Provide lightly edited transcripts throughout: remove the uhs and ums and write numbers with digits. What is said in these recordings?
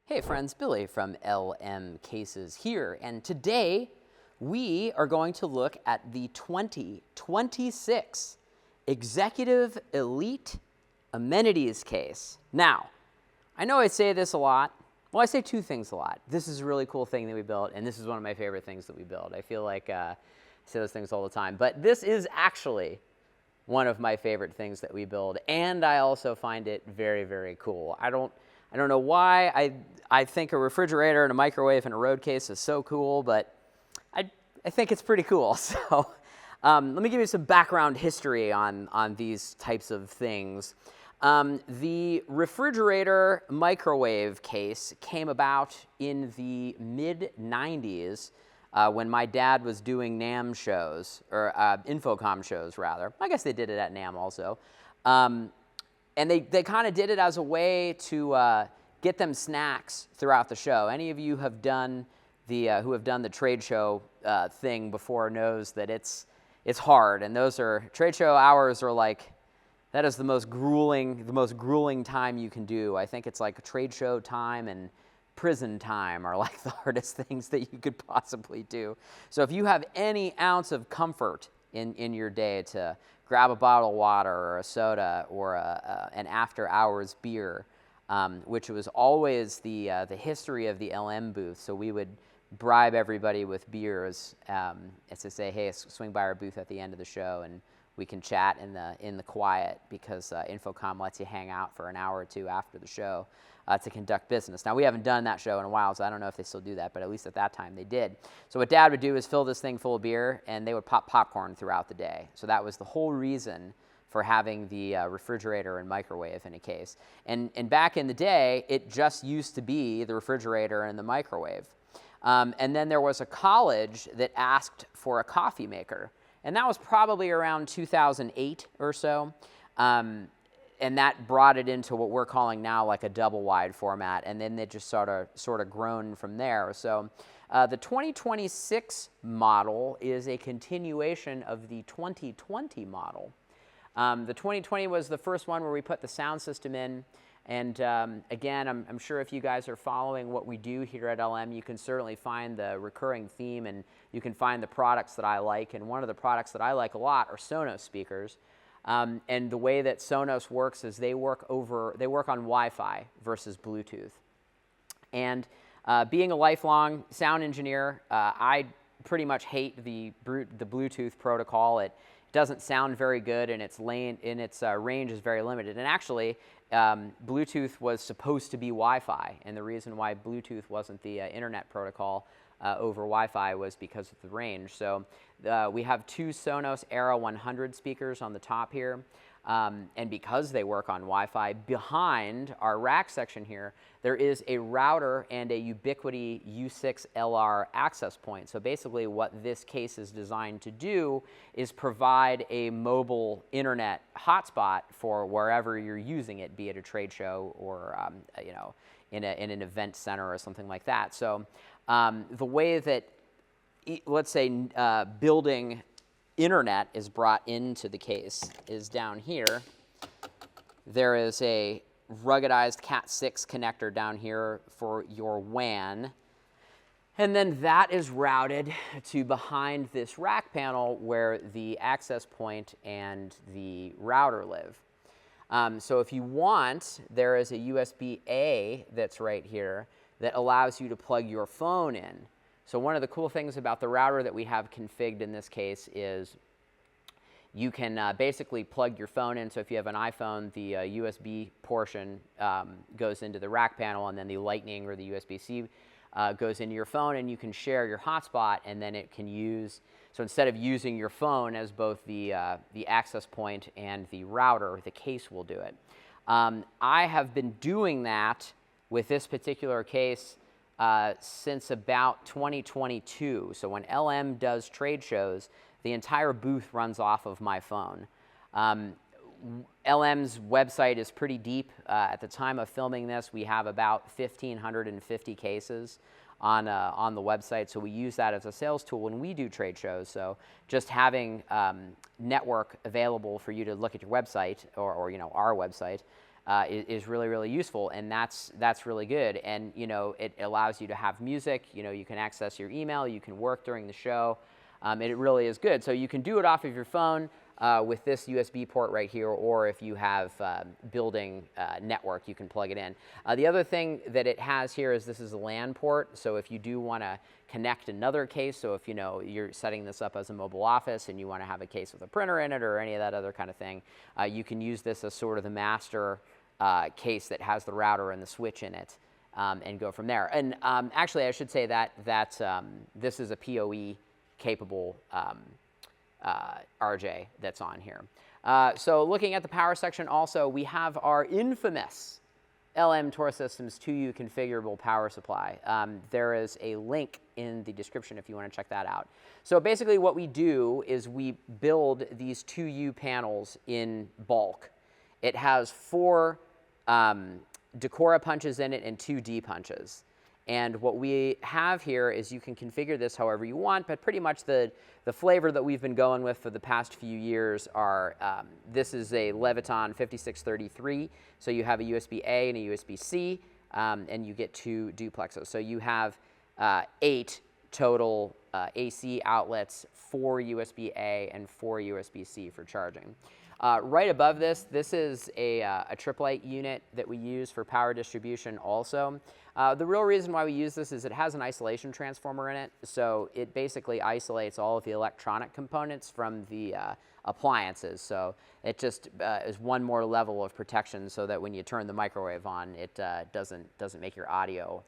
Hey friends, Billy from LM Cases here, and today we are going to look at the 2026 Executive Elite Amenities Case. Now, I know I say this a lot. Well, I say two things a lot. This is a really cool thing that we built, and this is one of my favorite things that we build. I feel like I say those things all the time, but this is actually one of my favorite things that we build, and I also find it very, very cool. I don't know why. I think a refrigerator and a microwave and a road case is so cool, but I think it's pretty cool. So let me give you some background history on these types of things. The refrigerator microwave case came about in the mid-90s when my dad was doing NAMM shows, or Infocom shows, rather. I guess they did it at NAMM also. And they kind of did it as a way to get them snacks throughout the show. Any of you have done who have done the trade show thing before knows that it's hard, and those trade show hours are like, that is the most grueling time you can do. I think it's like trade show time and prison time are like the hardest things that you could possibly do. So if you have any ounce of comfort in your day to grab a bottle of water or a soda or an after-hours beer, which was always the history of the LM booth. So we would bribe everybody with beers as to say, hey, swing by our booth at the end of the show and we can chat in the quiet, because Infocom lets you hang out for an hour or two after the show to conduct business. Now, we haven't done that show in a while, so I don't know if they still do that, but at least at that time they did. So what Dad would do is fill this thing full of beer, and they would pop popcorn throughout the day. So that was the whole reason for having the refrigerator and microwave in a case. And back in the day, it just used to be the refrigerator and the microwave. And then there was a college that asked for a coffee maker. And that was probably around 2008 or so. And that brought it into what we're calling now like a double wide format. And then they just sort of grown from there. So the 2026 model is a continuation of the 2020 model. The 2020 was the first one where we put the sound system in. And again, I'm sure if you guys are following what we do here at LM, you can certainly find the recurring theme, and you can find the products that I like. And one of the products that I like a lot are Sonos speakers. And the way that Sonos works is they work on Wi-Fi versus Bluetooth. And being a lifelong sound engineer, I pretty much hate the Bluetooth protocol. It doesn't sound very good, and its range is very limited. And actually, Bluetooth was supposed to be Wi-Fi, and the reason why Bluetooth wasn't the internet protocol over Wi-Fi was because of the range. So we have two Sonos Era 100 speakers on the top here, and because they work on Wi-Fi, behind our rack section here, there is a router and a Ubiquiti U6 LR access point. So basically what this case is designed to do is provide a mobile internet hotspot for wherever you're using it, be it a trade show or in an event center or something like that. So the way that, let's say, building internet is brought into the case is down here. There is a ruggedized Cat6 connector down here for your WAN. And then that is routed to behind this rack panel where the access point and the router live. So if you want, there is a USB-A that's right here that allows you to plug your phone in. So one of the cool things about the router that we have configured in this case is you can basically plug your phone in. So if you have an iPhone, the USB portion goes into the rack panel, and then the Lightning or the USB-C goes into your phone, and you can share your hotspot, and then it can use, so instead of using your phone as both the access point and the router, the case will do it. I have been doing that with this particular case since about 2022. So when LM does trade shows, the entire booth runs off of my phone. LM's website is pretty deep. At the time of filming this, we have about 1,550 cases on the website, so we use that as a sales tool when we do trade shows. So just having network available for you to look at your website, or our website, is really, really useful, and that's really good. And you know, it allows you to have music. You know, you can access your email, you can work during the show. It really is good. So you can do it off of your phone with this USB port right here, or if you have building network, you can plug it in. The other thing that it has here is this is a LAN port. So if you do want to connect another case, so if you know you're setting this up as a mobile office and you want to have a case with a printer in it or any of that other kind of thing, you can use this as sort of the master case that has the router and the switch in it, and go from there. And actually, I should say that this is a PoE capable RJ that's on here. So looking at the power section also, we have our infamous LM Tour Systems 2U configurable power supply. There is a link in the description if you want to check that out. So basically what we do is we build these 2U panels in bulk. It has 4 Decora punches in it and 2 D punches. And what we have here is you can configure this however you want, but pretty much the flavor that we've been going with for the past few years are, this is a Leviton 5633, so you have a USB-A and a USB-C, and you get 2 duplexes. So you have 8 total AC outlets, 4 USB-A and 4 USB-C for charging. Right above this is a triplet unit that we use for power distribution also. The real reason why we use this is it has an isolation transformer in it, so it basically isolates all of the electronic components from the appliances. So it just is one more level of protection, so that when you turn the microwave on, it doesn't make your audio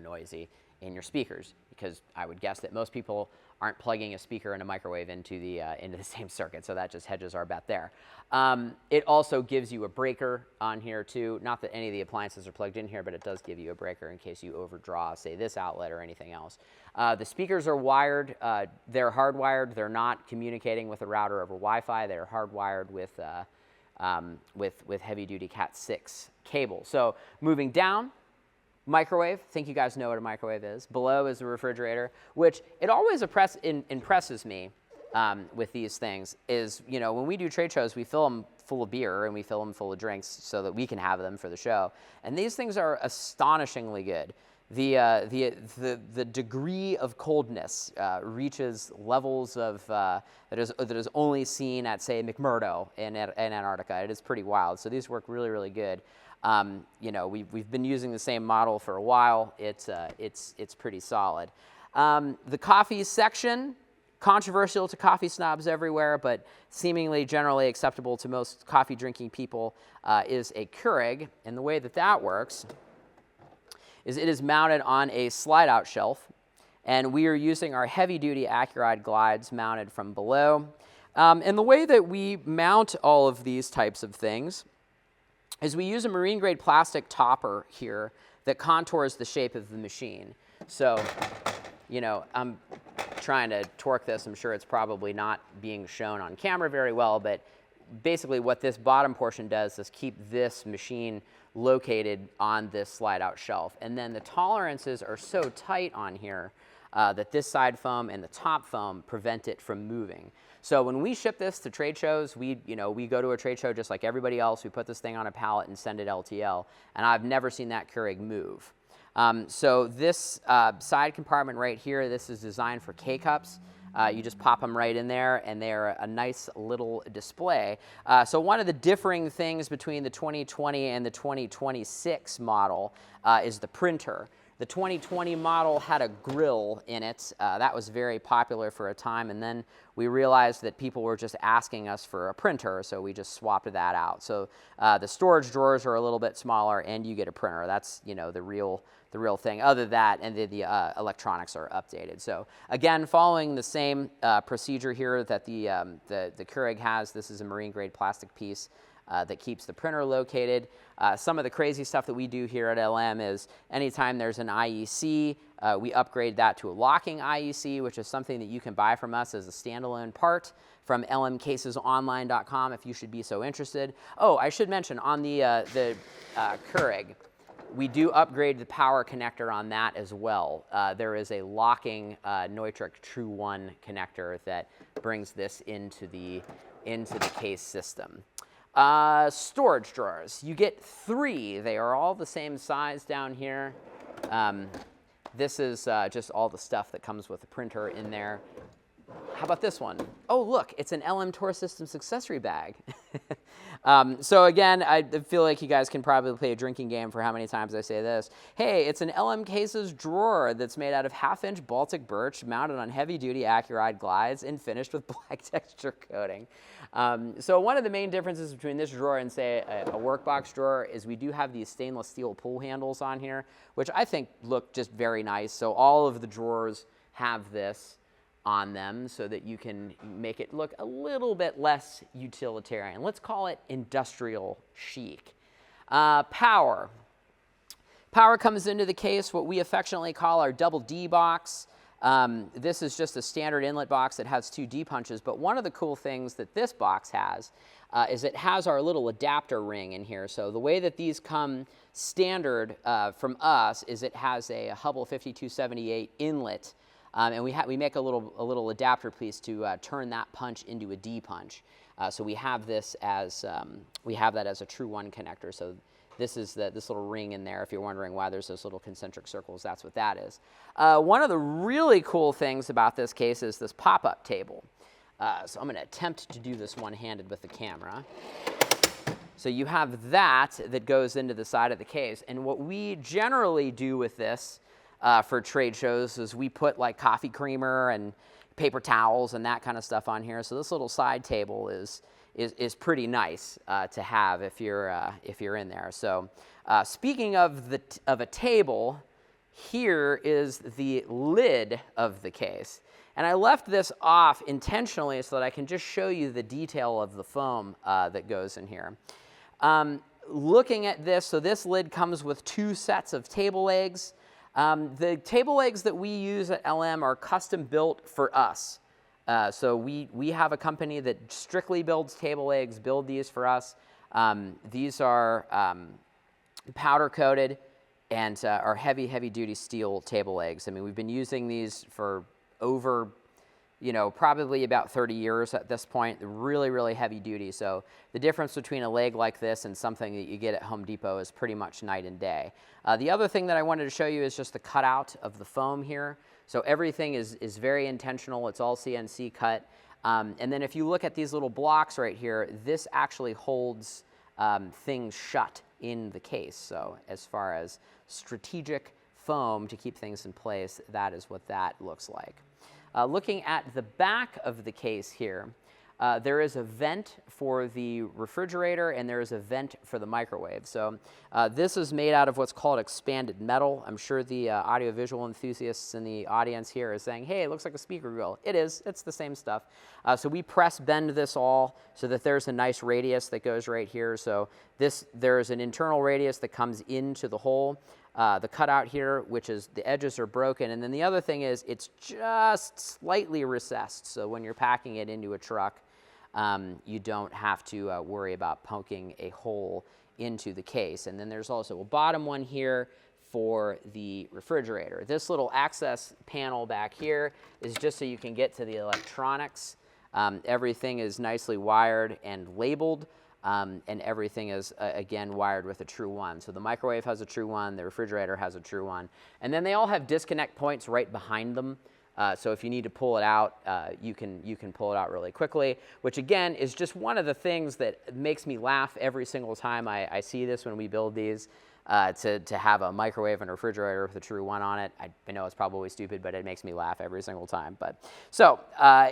noisy in your speakers, because I would guess that most people aren't plugging a speaker and a microwave into the same circuit, so that just hedges our bet there. It also gives you a breaker on here too. Not that any of the appliances are plugged in here, but it does give you a breaker in case you overdraw, say, this outlet or anything else. The speakers are wired. They're hardwired. They're not communicating with a router over Wi-Fi. They're hardwired with heavy-duty Cat6 cable. So moving down, microwave. I think you guys know what a microwave is. Below is the refrigerator, which it always impresses me with these things is, you know, when we do trade shows, we fill them full of beer and we fill them full of drinks so that we can have them for the show. And these things are astonishingly good. The degree of coldness reaches levels of that is only seen at, say, McMurdo in Antarctica. It is pretty wild. So these work really, really good. You know, we've been using the same model for a while. It's pretty solid. The coffee section, controversial to coffee snobs everywhere, but seemingly generally acceptable to most coffee drinking people, is a Keurig. And the way that works is it is mounted on a slide-out shelf, and we are using our heavy-duty Accuride glides mounted from below. And the way that we mount all of these types of things is we use a marine-grade plastic topper here that contours the shape of the machine. So, you know, I'm trying to torque this. I'm sure it's probably not being shown on camera very well, but basically what this bottom portion does is keep this machine located on this slide-out shelf. And then the tolerances are so tight on here that this side foam and the top foam prevent it from moving. So when we ship this to trade shows, we go to a trade show just like everybody else. We put this thing on a pallet and send it LTL, and I've never seen that Keurig move. So this side compartment right here, this is designed for K-cups. You just pop them right in there, and they're a nice little display. So one of the differing things between the 2020 and the 2026 model is the printer. The 2020 model had a grill in it. That was very popular for a time, and then we realized that people were just asking us for a printer, so we just swapped that out. So the storage drawers are a little bit smaller, and you get a printer. That's, you know, the real thing. Other than that, and the electronics are updated. So again, following the same procedure here that the Keurig has, this is a marine-grade plastic piece that keeps the printer located. Some of the crazy stuff that we do here at LM is anytime there's an IEC, we upgrade that to a locking IEC, which is something that you can buy from us as a standalone part from lmcasesonline.com if you should be so interested. Oh, I should mention on the Keurig, we do upgrade the power connector on that as well. There is a locking Neutrik True 1 connector that brings this into the case system. Storage drawers. You get 3. They are all the same size down here. This is just all the stuff that comes with the printer in there. How about this one? Oh, look, it's an LM Tour Systems accessory bag. So again, I feel like you guys can probably play a drinking game for how many times I say this. Hey, it's an LM Cases drawer that's made out of 1/2-inch Baltic birch, mounted on heavy-duty Accuride glides, and finished with black texture coating. So one of the main differences between this drawer and, say, a workbox drawer is we do have these stainless steel pull handles on here, which I think look just very nice. So all of the drawers have this on them so that you can make it look a little bit less utilitarian. Let's call it industrial chic. Power. Power comes into the case, what we affectionately call our double D box. This is just a standard inlet box that has 2 D punches, but one of the cool things that this box has is it has our little adapter ring in here. So the way that these come standard from us is it has a Hubble 5278 inlet, and we make a little adapter piece to turn that punch into a D punch. So we have this as we have that as a true 1 connector. So this is this little ring in there. If you're wondering why there's those little concentric circles, that's what that is. One of the really cool things about this case is this pop-up table. So I'm going to attempt to do this one-handed with the camera. So you have that goes into the side of the case. And what we generally do with this for trade shows is we put like coffee creamer and paper towels and that kind of stuff on here. So this little side table is pretty nice to have if you're in there. So speaking of a table, here is the lid of the case. And I left this off intentionally so that I can just show you the detail of the foam that goes in here. Looking at this, so this lid comes with 2 sets of table legs. The table legs that we use at LM are custom built for us. So we have a company that strictly builds table legs, build these for us. These are powder coated and are heavy duty steel table legs. I mean, we've been using these for over, probably about 30 years at this point. They're really heavy duty. So the difference between a leg like this and something that you get at Home Depot is pretty much night and day. The other thing that I wanted to show you is just the cutout of the foam here. So everything is very intentional. It's all CNC cut. And then if you look at these little blocks right here, this actually holds things shut in the case. So as far as strategic foam to keep things in place, that is what that looks like. Looking at the back of the case here, there is a vent for the refrigerator and there is a vent for the microwave. So this is made out of what's called expanded metal. I'm sure the audiovisual enthusiasts in the audience here are saying, hey, it looks like a speaker grill. It is. It's the same stuff. So we press bend this all so that there's a nice radius that goes right here. So there's an internal radius that comes into the hole. The cutout here, which is the edges are broken. And then the other thing is it's just slightly recessed. So when you're packing it into a truck, you don't have to worry about poking a hole into the case. And then there's also a bottom one here for the refrigerator. This little access panel back here is just so you can get to the electronics. Everything is nicely wired and labeled. And everything is, again, wired with a true 1. So the microwave has a true 1, the refrigerator has a true 1. And then they all have disconnect points right behind them. So if you need to pull it out, you can pull it out really quickly, which, again, is just one of the things that makes me laugh every single time I see this when we build these. To have a microwave and a refrigerator with a true 1 on it. I know it's probably stupid, but it makes me laugh every single time. So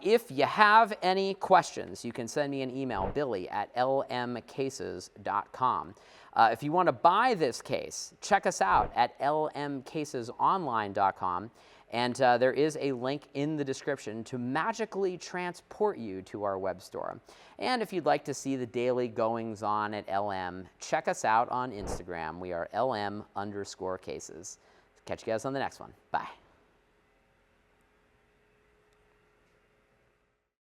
if you have any questions, you can send me an email, billy@lmcases.com. If you want to buy this case, check us out at lmcasesonline.com. And there is a link in the description to magically transport you to our web store. And if you'd like to see the daily goings-on at LM, check us out on Instagram. We are LM_cases. Catch you guys on the next one. Bye.